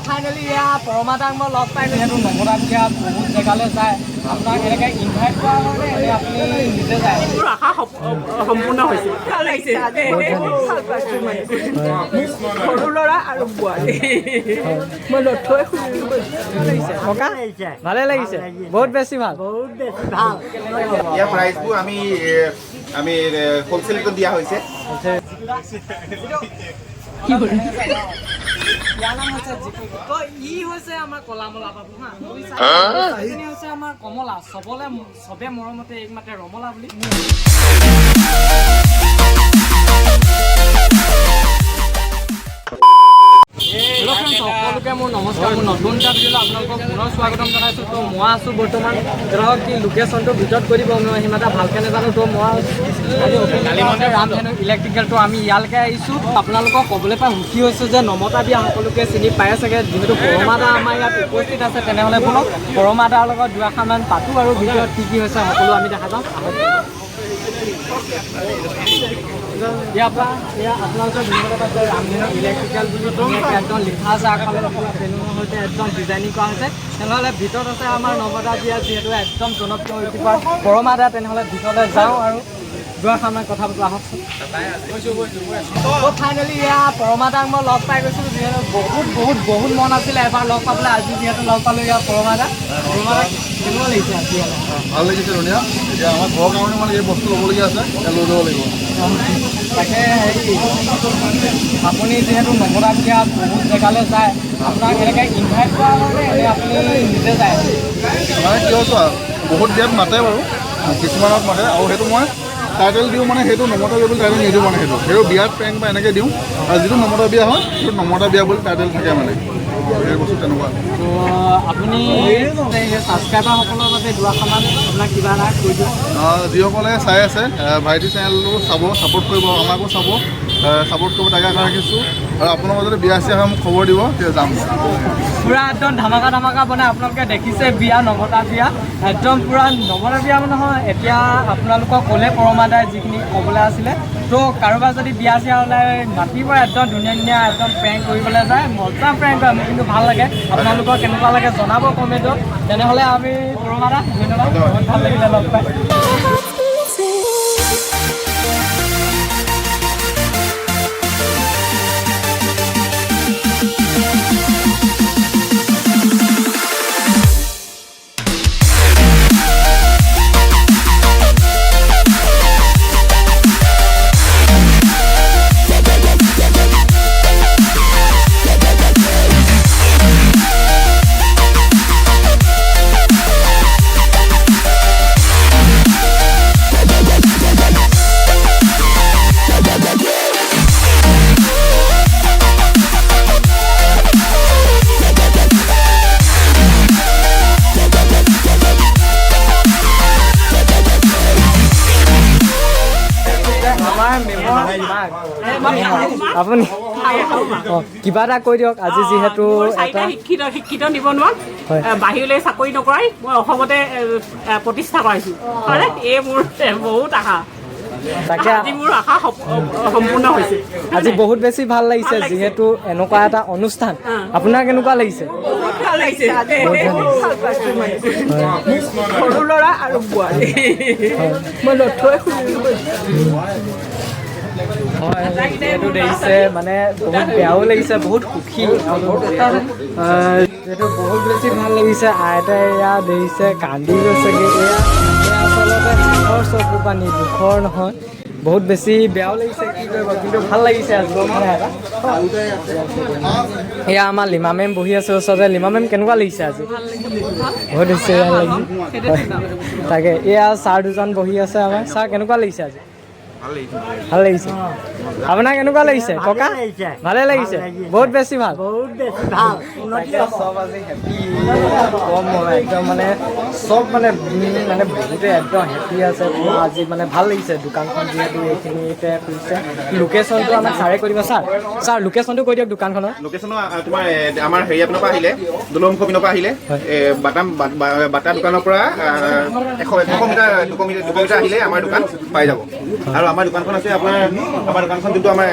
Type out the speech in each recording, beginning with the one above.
Finally এয়া পৰমাদাক মই লগ পাই যিহেতু নৱদাক দিয়া বহুত জেগালৈ যায় আপোনাক এনেকৈ ইনভাইট কৰা হ'লে এনে আপুনি নিজে যায় মোৰ আশা সম্পূৰ্ণ হৈছে সৰু ল'ৰা আৰু বোৱাৰী মই নথৈ ককা ভালে লাগিছে বহুত বেছি ভাল ইয়াৰ প্ৰাইচবোৰ আমি হোলচেলটো দিয়া হৈছে ইয়াৰ নাম হৈছে জিকু তো ই হৈছে আমাৰ কলামলা বাবু হা এইজনী হৈছে আমাৰ কমলা চবে মৰমতে এক মাতে ৰমলা বুলি সকলোকে মোৰ নমস্কাৰ মোৰ নতুন এটা ভিডিঅ'লৈ আপোনালোকক পুনৰ স্বাগতম জনাইছোঁ তো মই আছোঁ বৰ্তমান ধৰক কি লোকেশ্যনটো ভিতৰত কৰি দিব মই সিমান এটা ভালকৈ নাজানো তো মই ৰামধেনু ইলেক্ট্ৰিকেলটো আমি ইয়ালৈকে আহিছোঁ আপোনালোকক ক'বলৈ পাই সুখী হৈছোঁ যে নমতা বিয়া সকলোকে চিনি পায় চাগে যিহেতু পৰমাদা আমাৰ ইয়াত উপস্থিত আছে তেনেহ'লে বোলো পৰমাদাৰ লগত দুআষাৰমান পাতোঁ আৰু ভিডিঅ'ত কি কি হৈছে সকলো আমি দেখা যাম ইয়াৰ পৰা এয়া আপোনালোকৰ ভিডিঅ'তে পাইছে ৰামধেনু ইলেক্ট্ৰিকেল বুলি ধুনীয়াকৈ একদম লিখা আছে আগফালে বেলুনৰ সৈতে একদম ডিজাইনিং কৰা হৈছে তেনেহ'লে ভিতৰত আছে আমাৰ নৱদা বিয়া যিহেতু একদম জনপ্ৰিয় ইউটিউবাৰ পৰমাদা তেনেহ'লে ভিতৰলৈ যাওঁ আৰু দুআষাৰমান কথা পাতোঁ আহকচোন ফাইনেলি এয়া পৰমাদাক মই লগ পাই গৈছিলোঁ যিহেতু বহুত মন আছিলে এবাৰ লগ পাবলৈ আজি যিহেতু লগ পালোঁ ইয়াৰ পৰমাদাক কেনেকুৱা লাগিছে আজি ভাল লাগিছে ধুনীয়া এতিয়া আমাৰ ঘৰৰ কাৰণে মানে এই বস্তু ল'বলগীয়া আছে লৈ ল'ব লাগিব তাকে হেৰি আপুনি যিহেতু নৱদা বিয়া বহুত জেগালৈ যায় আপোনাক এনেকৈ ইনভাইট কৰা হ'লে এনে আপুনি নিজে যায় মানে কিয় চোৱা বহুত বিয়াত মাতে বাৰু কিছুমানত মাতে আৰু সেইটো মই টাইটেল দিওঁ মানে সেইটো নমতা বিয়া বুলি টাইটেল নিদিওঁ মানে সেইটো বিয়াত প্ৰেংক বা এনেকৈ দিওঁ আৰু যিটো নমতা বিয়া হয় সেইটো নমতা বিয়া বুলি টাইটেল থাকে মানে সেই বস্তু তেনেকুৱা তো আপুনি ছাবস্ক্ৰাইবাৰসকলৰ বাবে দুআষাৰমান আপোনাক কিবা এটা কৈ দিয়ক যিসকলে চাই আছে ভাইটি চেনেলটো চাব ছাপোৰ্ট কৰিব আমাকো ছাপোৰ্ট কৰিব তাকে আশা ৰাখিছোঁ আৰু আপোনালোকৰ যদি বিয়া চিয়া হয় মোক খবৰ দিব তেতিয়া যাম পূৰা একদম ধামাকা বনাই আপোনালোকে দেখিছে বিয়া নৱদা বিয়া একদম পূৰা নৱদা বিয়া নহয় এতিয়া আপোনালোকক ক'লে পৰমাদাই যিখিনি ক'বলৈ আছিলে তো কাৰোবাৰ যদি বিয়া চিয়া ওলাই মাতিব একদম ধুনীয়া একদম প্ৰেংক কৰিবলৈ যায় মজা প্ৰেংক হয় মোৰ কিন্তু ভাল লাগে আপোনালোকৰ কেনেকুৱা লাগে জনাব কমেণ্টত তেনেহ'লে আমি পৰমাদা ধন্যবাদ বহুত ভাল লাগিলে লগ পাই আপুনি কিবা এটা কৈ দিয়ক আজি যিহেতু এটা শিক্ষিত নিবনুৱা বাহিৰলৈ চাকৰি নকৰাই মই অসমতে প্ৰতিষ্ঠা কৰাইছোঁ এই মোৰ বহুত আশা তাকে আজি মোৰ আশা সম্পূৰ্ণ হৈছে আজি বহুত বেছি ভাল লাগিছে যিহেতু এনেকুৱা এটা অনুষ্ঠান আপোনাৰ কেনেকুৱা লাগিছে ভাল লাগিছে সৰু ল'ৰা আৰু বোৱাৰী মই নথৈ হয় যিহেতু দেখিছে মানে বহুত বেয়াও লাগিছে বহুত সুখী যিহেতু বহুত বেছি ভাল লাগিছে আইতাই এয়া দেখিছে কান্দি গৈছেগৈ এয়া আচলতে দুখৰ চকু পানী দুখৰ নহয় বহুত বেছি বেয়াও লাগিছে কি কৰিব কিন্তু ভাল লাগিছে আজি মানে এয়া আমাৰ লিমা মেম বহি আছে ওচৰতে লিমা মেম কেনেকুৱা লাগিছে আজি বহুত বেছি ভাল লাগিছে তাকে এয়া ছাৰ দুজন বহি আছে আমাৰ ছাৰ কেনেকুৱা লাগিছে আজি ভাল লাগিছে আপোনাৰ কেনেকুৱা লাগিছে ককা ভালে লাগিছে বহুত বেছি ভাল চব আজি হেপী কম একদম মানে চব মানে বহুতে একদম হেপী আছে আজি মানে ভাল লাগিছে দোকানখন যিহেতু এইখিনিতে খুলিছে লোকেশ্যনটো আমাক ছাৰে কৈ দিব ছাৰ লোকেশ্যনটো কৈ দিয়ক দোকানখনৰ লোকেশ্যনো তোমাৰ আমাৰ হেৰিয়াৰ পিনৰ পৰা আহিলে দলংখ পিনৰ পৰা আহিলে বাটা দোকানৰ পৰা 100 মিটাৰ আহিলে আমাৰ দোকান পাই যাব আৰু আমাৰ দোকানখন আছে আপোনাৰ আমাৰ দোকানখন যোনটো আমাৰ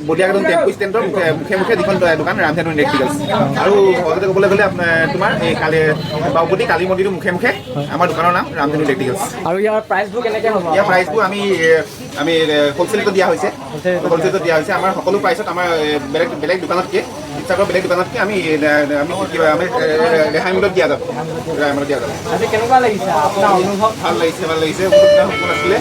বলিয়াগাঁও টেম্পু ষ্টেণ্ডৰ মুখে মুখে যিখন দোকান ৰামধেনু ইলেক্ট্ৰিকেলছ আৰু সহজতে ক'বলৈ গ'লে আপোনাৰ তোমাৰ এই বাওপতি কালী মন্দিৰৰ মুখে মুখে আমাৰ দোকানৰ নাম ৰামধেনু ইলেক্ট্ৰিকেলছ। আৰু ইয়াৰ প্ৰাইচবোৰ কেনেকৈ হ'ব? ইয়াৰ প্ৰাইচবোৰ আমি হ'লচেলতো দিয়া হৈছে আমাৰ সকলো প্ৰাইচত আমাৰ বেলেগ দোকানতকৈ শিৱসাগৰৰ বেলেগ দোকানতকৈ আমি ৰেহাই মূল্যত দিয়া যাব। আজি কেনেকুৱা লাগিছে আপোনাৰ অনুভৱ? ভাল লাগিছে বহুত সপোন আছিলে।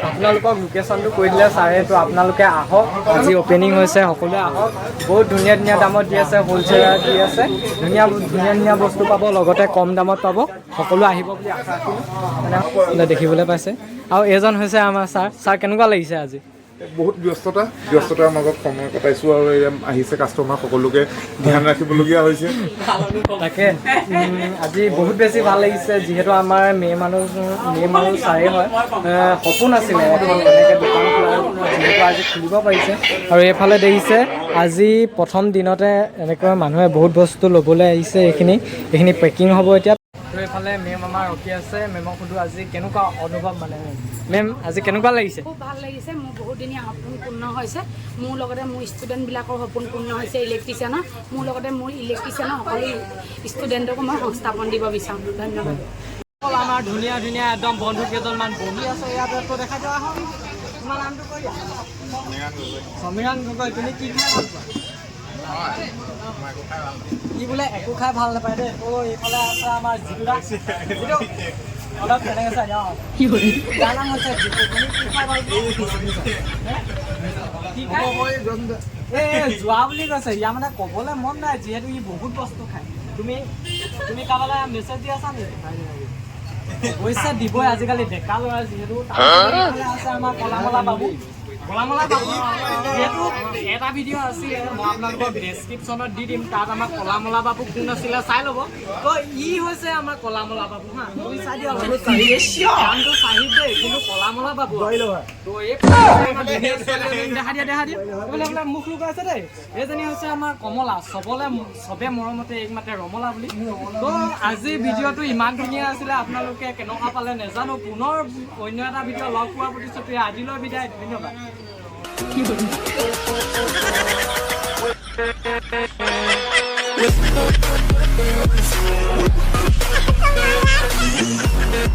আপোনালোকক লোকেশ্যনটো কৈ দিলে ছাৰে, তো আপোনালোকে আহক, আজি অ'পেনিং হৈছে, সকলোৱে আহক। বহুত ধুনীয়া ধুনীয়া দামত দি আছে, হ'লচেলাৰ দি আছে, ধুনীয়া বস্তু পাব, লগতে কম দামত পাব। সকলো আহিব বুলি আশা ৰাখিলোঁ, মানে দেখিবলৈ পাইছে। আৰু এজন হৈছে আমাৰ ছাৰ কেনেকুৱা লাগিছে আজি? বহুত ব্যস্ততাৰ মাজত সময় কটাইছোঁ আৰু আহিছে কাষ্টমাৰ, সকলোকে ধ্যান ৰাখিবলগীয়া হৈছে। তাকে আজি বহুত বেছি ভাল লাগিছে, যিহেতু আমাৰ মেয়ে মানুহ ছাৰেই হয়। সপোন আছিলে এখন এনেকৈ দোকান খোলাৰ, যিহেতু আজি খুলিব পাৰিছে। আৰু এইফালে দেখিছে আজি প্ৰথম দিনতে এনেকৈ মানুহে বহুত বস্তু ল'বলৈ আহিছে। এইখিনি পেকিং হ'ব এতিয়া। তো এইফালে মেম আমাৰ ৰখি আছে, মেমক সুধো আজি কেনেকুৱা অনুভৱ, মানে মেম আজি কেনেকুৱা লাগিছে? খুব ভাল লাগিছে, মোৰ বহুত দিনীয়া সপোন পূৰ্ণ হৈছে। মোৰ লগতে মোৰ ষ্টুডেণ্টবিলাকৰ সপোন পূৰ্ণ হৈছে, ইলেক্ট্ৰিচিয়ানৰ। মোৰ লগতে মোৰ ইলেক্ট্ৰিচিয়ানৰ সকলো ষ্টুডেণ্টকো মই সংস্থাপন দিব বিচাৰোঁ। ধন্যবাদ। আমাৰ ধুনীয়া একদম বন্ধু কেইজনমান বহি আছে ইয়াতে, তো দেখাই দিয়া আহক। তোমাৰ নামটো কৈ দিয়া। সমীৰণ গগৈ। তুমি কি খাই ভাল পোৱা? কি বোলে একো খাই ভাল নাপায় দেই। তো এইফালে আছে আমাৰ জিতুদা। অলপ কেনেকৈ চাই যাওঁ, ইয়াৰ নাম হৈছে জিতু। তুমি কি খাই ভাল পোৱা? কি খাই? যোৱা বুলি কৈছে, ইয়াৰ মানে ক'বলৈ মন নাই, যিহেতু ই বহুত বস্তু খায়। তুমি কাৰোবালৈ মেছেজ দি আছা নেকি? পইচা দিবই আজিকালি, ডেকা ল'ৰা যিহেতু। আছে আমাৰ কলামলা বাবু। যিহেতু এটা ভিডিঅ' আছিলে, মই আপোনালোকক ডেছক্ৰিপশ্যনত দি দিম, তাত আমাৰ কলামলা বাবু কোন আছিলে চাই ল'ব। তো ই হৈছে আমাৰ কলামলা বাবু, হা। তুমি চাই দিয়া, নামটো চাহিব দেই, কিন্তু কলামলা বাবু। তো এই দেখা দিয়া বোলে মুখ লুকাইছে দেই। এইজনী হৈছে আমাৰ কমলা, চবে মৰমতে এক মাতে ৰমলা বুলি। তো আজিৰ ভিডিঅ'টো ইমান ধুনীয়া আছিলে, আপোনালোকে কেনেকুৱা পালে নাজানো। পুনৰ অন্য এটা ভিডিঅ' লগ পোৱাৰ প্ৰতিশ্ৰুতি আজিলৈ বিদায়, ধন্যবাদ।